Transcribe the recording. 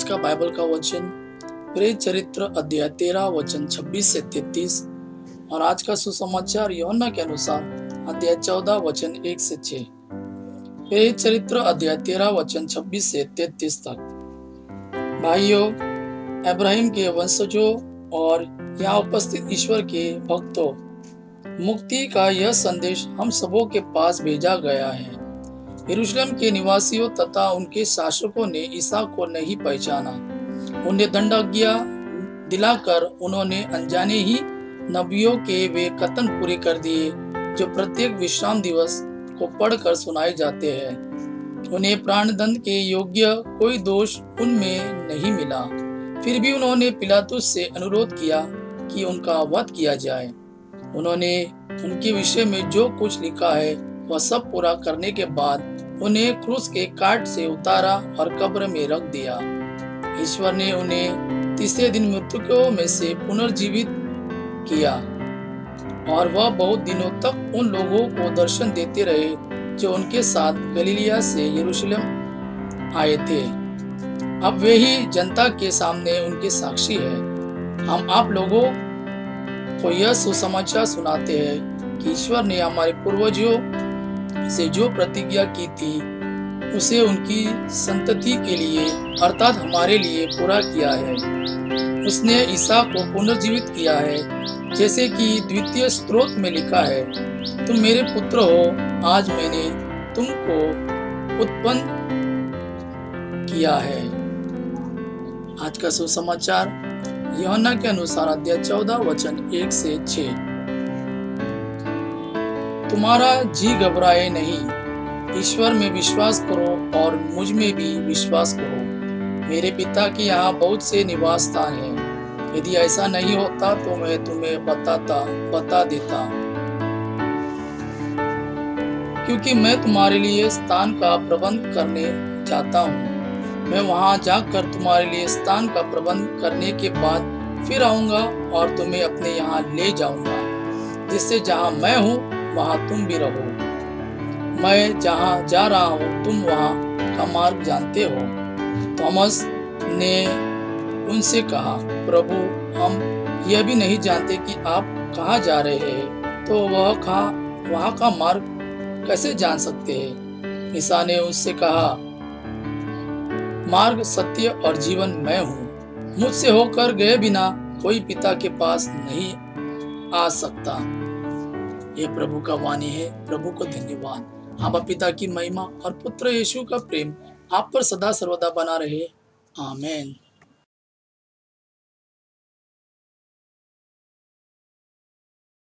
आज का बाइबल का वचन प्रेरित चरित्र अध्याय 13 वचन 26 से 33 और आज का सुसमाचार यूहन्ना के अनुसार अध्याय 14 वचन 1 से 6। प्रेरित चरित्र अध्याय 13 वचन 26 से 33 तक। भाइयों, अब्राहम के वंशजों और यहाँ उपस्थित ईश्वर के भक्तों, मुक्ति का यह संदेश हम सबों के पास भेजा गया है। यरूशलेम के निवासियों तथा उनके शासकों ने ईसा को नहीं पहचाना। उन्हें दंडाज्ञा दिलाकर उन्होंने अनजाने ही नबियों के वे कथन पूरे कर दिए जो प्रत्येक विश्राम दिवस को पढ़कर सुनाए जाते हैं। उन्हें प्राणदंड के योग्य कोई दोष उनमें नहीं मिला। फिर भी उन्होंने पिलातुस से अनुरोध किया कि उनका वध किया जाए। उन्होंने उनके विषय में जो कुछ लिखा है वह सब पूरा करने के बाद उन्हें क्रूस के काट से उतारा और कब्र में रख दिया। ईश्वर ने उन्हें तीसरे दिन मृतकों में से पुनर्जीवित किया और वह बहुत दिनों तक उन लोगों को दर्शन देते रहे जो उनके साथ गलीलिया से यरूशलेम आए थे। अब वे ही जनता के सामने उनके साक्षी है। हम आप लोगों को यह सुसमाचार सुनाते हैं कि ईश्वर ने हमारे पूर्वजों से जो प्रतिज्ञा की थी उसे उनकी संतति के लिए अर्थात हमारे लिए पूरा किया है। उसने ईसा को पुनर्जीवित किया है, जैसे कि द्वितीय स्तोत्र में लिखा है, तुम मेरे पुत्र हो, आज मैंने तुमको उत्पन्न किया है। आज का सुसमाचार यूहन्ना के अनुसार अध्याय 14 वचन 1 से 6। तुम्हारा जी घबराए नहीं, ईश्वर में विश्वास करो और मुझ में भी विश्वास करो। मेरे पिता के यहाँ बहुत से निवास स्थान हैं। यदि ऐसा नहीं होता तो मैं तुम्हें बता देता, क्योंकि मैं तुम्हारे लिए स्थान का प्रबंध करने जाता हूँ। मैं वहां जाकर तुम्हारे लिए स्थान का प्रबंध करने के बाद फिर आऊंगा और तुम्हें अपने यहाँ ले जाऊंगा, जिससे जहाँ मैं हूँ वहां तुम भी रहो। मैं जहाँ जा रहा हूँ तुम वहाँ का मार्ग जानते हो। थॉमस ने उनसे कहा, प्रभु, हम यह भी नहीं जानते कि आप कहाँ जा रहे हैं, तो वहाँ का मार्ग कैसे जान सकते हैं? ईसा ने उनसे कहा, मार्ग, सत्य और जीवन मैं हूँ। मुझसे होकर गए बिना कोई पिता के पास नहीं आ सकता। ये प्रभु का वाणी है। प्रभु को धन्यवाद। आप पिता की महिमा और पुत्र यीशु का प्रेम आप पर सदा सर्वदा बना रहे। आमीन।